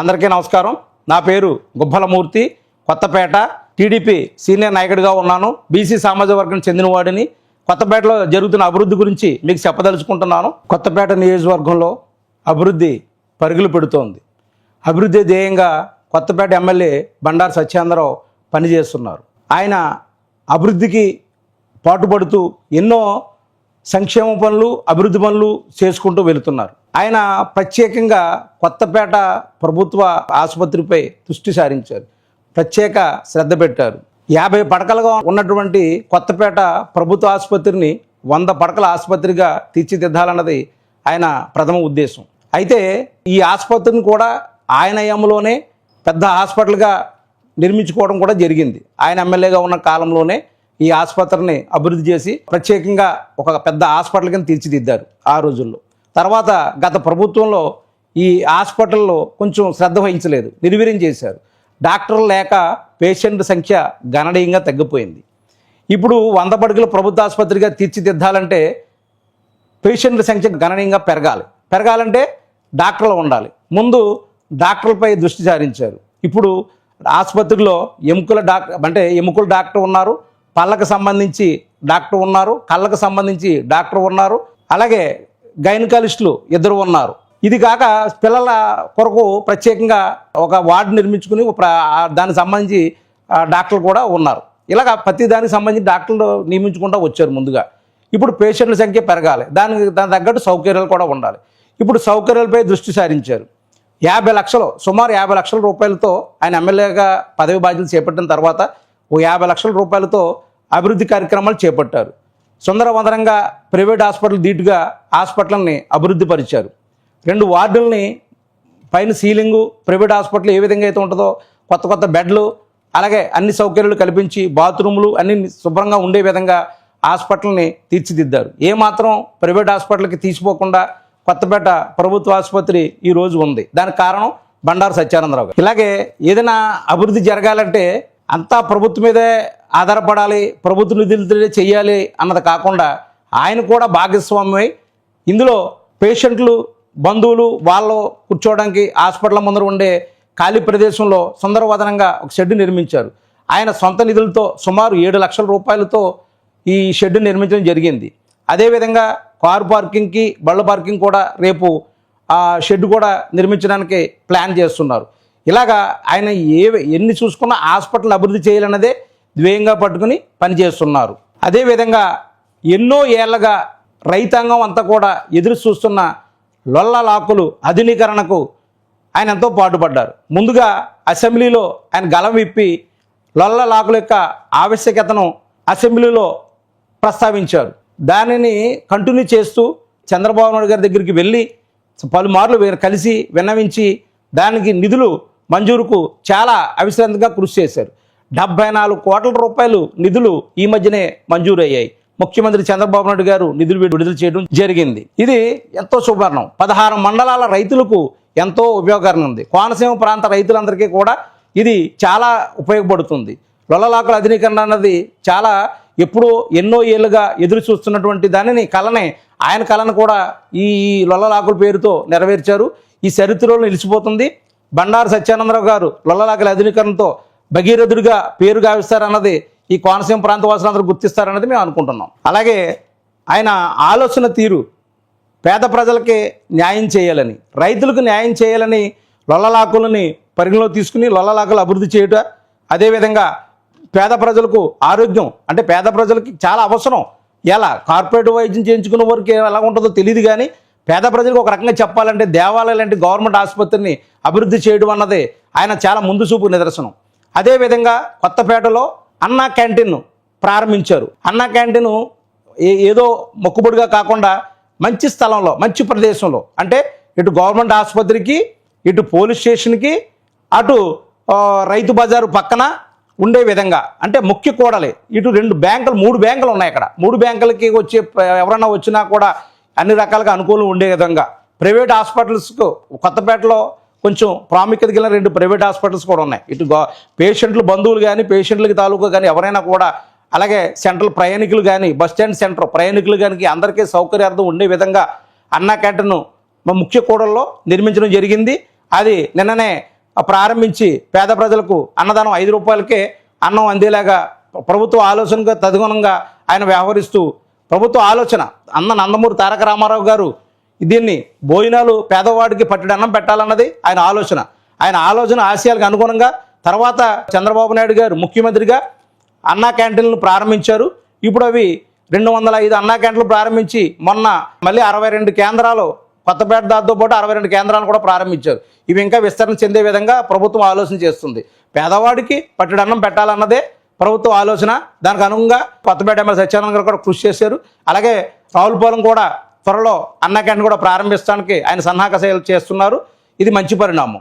అందరికీ నమస్కారం. నా పేరు గుబ్బలమూర్తి. కొత్తపేట టీడీపీ సీనియర్ నాయకుడిగా ఉన్నాను. బీసీ సామాజిక వర్గం చెందినవాడిని. కొత్తపేటలో జరుగుతున్న అభివృద్ధి గురించి మీకు చెప్పదలుచుకుంటున్నాను. కొత్తపేట నియోజకవర్గంలో అభివృద్ధి పరుగులు పెడుతోంది. అభివృద్ధి ధ్యేయంగా కొత్తపేట ఎమ్మెల్యే బండారు సత్యేంద్రరావు పనిచేస్తున్నారు. ఆయన అభివృద్ధికి పాటుపడుతూ ఎన్నో సంక్షేమ పనులు, అభివృద్ధి పనులు చేసుకుంటూ వెళుతున్నారు. ఆయన ప్రత్యేకంగా కొత్తపేట ప్రభుత్వ ఆసుపత్రిపై దృష్టి సారించారు. ప్రత్యేక శ్రద్ధ పెట్టారు. 50 పడకలుగా ఉన్నటువంటి కొత్తపేట ప్రభుత్వ ఆసుపత్రిని 100 పడకల ఆసుపత్రిగా తీర్చిదిద్దాలన్నది ఆయన ప్రథమ ఉద్దేశం. అయితే ఈ ఆసుపత్రిని కూడా ఆయన హయాంలోనే పెద్ద హాస్పిటల్గా నిర్మించుకోవడం కూడా జరిగింది. ఆయన ఎమ్మెల్యేగా ఉన్న కాలంలోనే ఈ ఆసుపత్రిని అభివృద్ధి చేసి ప్రత్యేకంగా ఒక పెద్ద హాస్పిటల్ కింద తీర్చిదిద్దారు ఆ రోజుల్లో. తర్వాత గత ప్రభుత్వంలో ఈ హాస్పిటల్లో కొంచెం శ్రద్ధ వహించలేదు, నిర్వీర్యం చేశారు. డాక్టర్లు లేక పేషెంట్ సంఖ్య గణనీయంగా తగ్గిపోయింది. ఇప్పుడు 100 పడకల ప్రభుత్వ ఆసుపత్రిగా తీర్చిదిద్దాలంటే పేషెంట్ల సంఖ్య గణనీయంగా పెరగాలంటే డాక్టర్లు ఉండాలి. ముందు డాక్టర్లపై దృష్టి సారించారు. ఇప్పుడు ఆసుపత్రిలో ఎముకల డాక్టర్ ఉన్నారు, పళ్ళకు సంబంధించి డాక్టర్ ఉన్నారు, కళ్ళకు సంబంధించి డాక్టర్ ఉన్నారు, అలాగే గైనకాలజిస్టులు 2 ఉన్నారు. ఇది కాక పిల్లల కొరకు ప్రత్యేకంగా ఒక వార్డు నిర్మించుకుని దానికి సంబంధించి డాక్టర్లు కూడా ఉన్నారు. ఇలాగ ప్రతి దానికి సంబంధించి డాక్టర్లు నియమించుకుంటూ వచ్చారు ముందుగా. ఇప్పుడు పేషెంట్ల సంఖ్య పెరగాలి, దాని తగ్గట్టు సౌకర్యాలు కూడా ఉండాలి. ఇప్పుడు సౌకర్యాలపై దృష్టి సారించారు. 50 లక్షలు, సుమారు 50 లక్షల రూపాయలతో ఆయన ఎమ్మెల్యేగా పదవి బాధ్యతలు చేపట్టిన తర్వాత 50 లక్షల రూపాయలతో అభివృద్ధి కార్యక్రమాలు చేపట్టారు. సుందరవందరంగా ప్రైవేట్ హాస్పిటల్ ధీటుగా హాస్పిటల్ని అభివృద్ధి పరిచారు. 2 వార్డుల్ని పైన సీలింగు, ప్రైవేట్ హాస్పిటల్ ఏ విధంగా అయితే ఉంటుందో కొత్త బెడ్లు, అలాగే అన్ని సౌకర్యాలు కల్పించి బాత్రూములు అన్ని శుభ్రంగా ఉండే విధంగా హాస్పిటల్ని తీర్చిదిద్దారు. ఏమాత్రం ప్రైవేట్ హాస్పిటల్కి తీసిపోకుండా కొత్తపేట ప్రభుత్వ ఆసుపత్రి ఈరోజు ఉంది. దానికి కారణం బండారు సత్యానందరావు గారు. ఇలాగే ఏదైనా అభివృద్ధి జరగాలంటే అంతా ప్రభుత్వం మీదే ఆధారపడాలి, ప్రభుత్వ నిధులతో చేయాలి అన్నది కాకుండా ఆయన కూడా భాగస్వామ్యమై ఇందులో పేషెంట్లు, బంధువులు వాళ్ళు కూర్చోవడానికి హాస్పిటల్ ముందర ఉండే ఖాళీ ప్రదేశంలో సుందరవదనంగా ఒక షెడ్ నిర్మించారు. ఆయన సొంత నిధులతో సుమారు 7 లక్షల రూపాయలతో ఈ షెడ్ నిర్మించడం జరిగింది. అదేవిధంగా కారు పార్కింగ్కి, బళ్ళ పార్కింగ్ కూడా రేపు ఆ షెడ్ కూడా నిర్మించడానికి ప్లాన్ చేస్తున్నారు. ఇలాగా ఆయన ఎన్ని చూసుకున్నా హాస్పిటల్ అభివృద్ధి చేయాలన్నదే ధ్యేయంగా పట్టుకుని పనిచేస్తున్నారు. అదేవిధంగా ఎన్నో ఏళ్లగా రైతాంగం అంతా కూడా ఎదురు చూస్తున్న లొల్ల లాకులు ఆధునీకరణకు ఆయన ఎంతో పాటుపడ్డారు. ముందుగా అసెంబ్లీలో ఆయన గలం విప్పి లొల్ల లాకుల యొక్క ఆవశ్యకతను అసెంబ్లీలో ప్రస్తావించారు. దానిని కంటిన్యూ చేస్తూ చంద్రబాబు నాయుడు గారి దగ్గరికి వెళ్ళి పలుమార్లు కలిసి విన్నవించి దానికి నిధులు మంజూరుకు చాలా అవిశ్రాంతంగా కృషి చేశారు. 74 కోట్ల రూపాయలు నిధులు ఈ మధ్యనే మంజూరయ్యాయి. ముఖ్యమంత్రి చంద్రబాబు నాయుడు గారు నిధులు విడుదల చేయడం జరిగింది. ఇది ఎంతో శుభారణం. 16 మండలాల రైతులకు ఎంతో ఉపయోగకరం ఉంది. కోనసీమ ప్రాంత రైతులందరికీ కూడా ఇది చాలా ఉపయోగపడుతుంది. లొల్లలాకుల ఆధునీకరణ అన్నది చాలా ఎప్పుడో ఎన్నో ఏళ్ళుగా ఎదురు చూస్తున్నటువంటి దానిని ఆయన కళను కూడా ఈ లొల్లలాకుల పేరుతో నెరవేర్చారు. ఈ చరిత్రలో నిలిచిపోతుంది. బండారు సత్యానందరావు గారు లొల్లలాకుల ఆధునీకరణతో భగీరథుడిగా పేరు గావిస్తారన్నది ఈ కోనసీమ ప్రాంత వాసులందరూ గుర్తిస్తారన్నది మేము అనుకుంటున్నాం. అలాగే ఆయన ఆలోచన తీరు పేద ప్రజలకి న్యాయం చేయాలని, రైతులకు న్యాయం చేయాలని లొల్లలాకులని పరిగణలో తీసుకుని లొల్లలాకులు అభివృద్ధి చేయట, అదేవిధంగా పేద ప్రజలకు ఆరోగ్యం అంటే పేద ప్రజలకి చాలా అవసరం. ఎలా కార్పొరేట్ వైద్యం చేయించుకున్న వారికి ఎలా ఉంటుందో తెలియదు, కానీ పేద ప్రజలకు ఒక రకంగా చెప్పాలంటే దేవాలయాలు లాంటి గవర్నమెంట్ ఆసుపత్రిని అభివృద్ధి చేయడం అన్నది ఆయన చాలా ముందు చూపు నిదర్శనం. అదేవిధంగా కొత్తపేటలో అన్నా క్యాంటీన్ ప్రారంభించారు. అన్నా క్యాంటీన్ ఏదో మొక్కుబడిగా కాకుండా మంచి స్థలంలో, మంచి ప్రదేశంలో, అంటే ఇటు గవర్నమెంట్ ఆసుపత్రికి, ఇటు పోలీస్ స్టేషన్కి, అటు రైతు బజారు పక్కన ఉండే విధంగా, అంటే ముఖ్య కూడలి ఇటు 3 బ్యాంకులు ఉన్నాయి. అక్కడ 3 బ్యాంకులకి వచ్చే ఎవరన్నా వచ్చినా కూడా అన్ని రకాలుగా అనుకూలం ఉండే విధంగా ప్రైవేట్ హాస్పిటల్స్కు కొత్తపేటలో కొంచెం ప్రాముఖ్యత కలిగిన 2 ప్రైవేట్ హాస్పిటల్స్ కూడా ఉన్నాయి. ఇటు పేషెంట్లు బంధువులు కానీ, పేషెంట్లకి తాలూకా కానీ ఎవరైనా కూడా, అలాగే సెంట్రల్ ప్రయాణికులు కానీ, బస్టాండ్ సెంటర్ ప్రయాణికులు కానీ అందరికీ సౌకర్యార్థం ఉండే విధంగా అన్నా క్యాంటీన్ ముఖ్య కూడల్లో నిర్మించడం జరిగింది. అది నిన్ననే ప్రారంభించి పేద ప్రజలకు అన్నదానం 5 రూపాయలకే అన్నం అందేలాగా ప్రభుత్వ ఆలోచనగా తదనుగుణంగా ఆయన వ్యవహరిస్తూ ప్రభుత్వ ఆలోచన నందమూరి తారక రామారావు గారు దీన్ని భోజనాలు పేదవాడికి పట్టెడు అన్నం పెట్టాలన్నది ఆయన ఆలోచన ఆశయాలకు అనుగుణంగా తర్వాత చంద్రబాబు నాయుడు గారు ముఖ్యమంత్రిగా అన్నా క్యాంటీన్లు ప్రారంభించారు. ఇప్పుడు అవి 205 అన్నా క్యాంటీన్లు ప్రారంభించి మొన్న మళ్ళీ 62 కేంద్రాలు కొత్తపేట దాంతో పాటు 62 కేంద్రాలు కూడా ప్రారంభించారు. ఇవి ఇంకా విస్తరణ చెందే విధంగా ప్రభుత్వం ఆలోచన చేస్తుంది. పేదవాడికి పట్టెడు అన్నం పెట్టాలన్నదే ప్రభుత్వ ఆలోచన. దానికి అనుగుణంగా కొత్తపేట ఎమ్మెల్యే సత్యానంద గారు కూడా కృషి చేశారు. అలాగే రావులపాలెం కూడా త్వరలో అన్నా క్యాంటీన్ కూడా ప్రారంభించడానికి ఆయన సన్నాహక సేవలు చేస్తున్నారు. ఇది మంచి పరిణామం.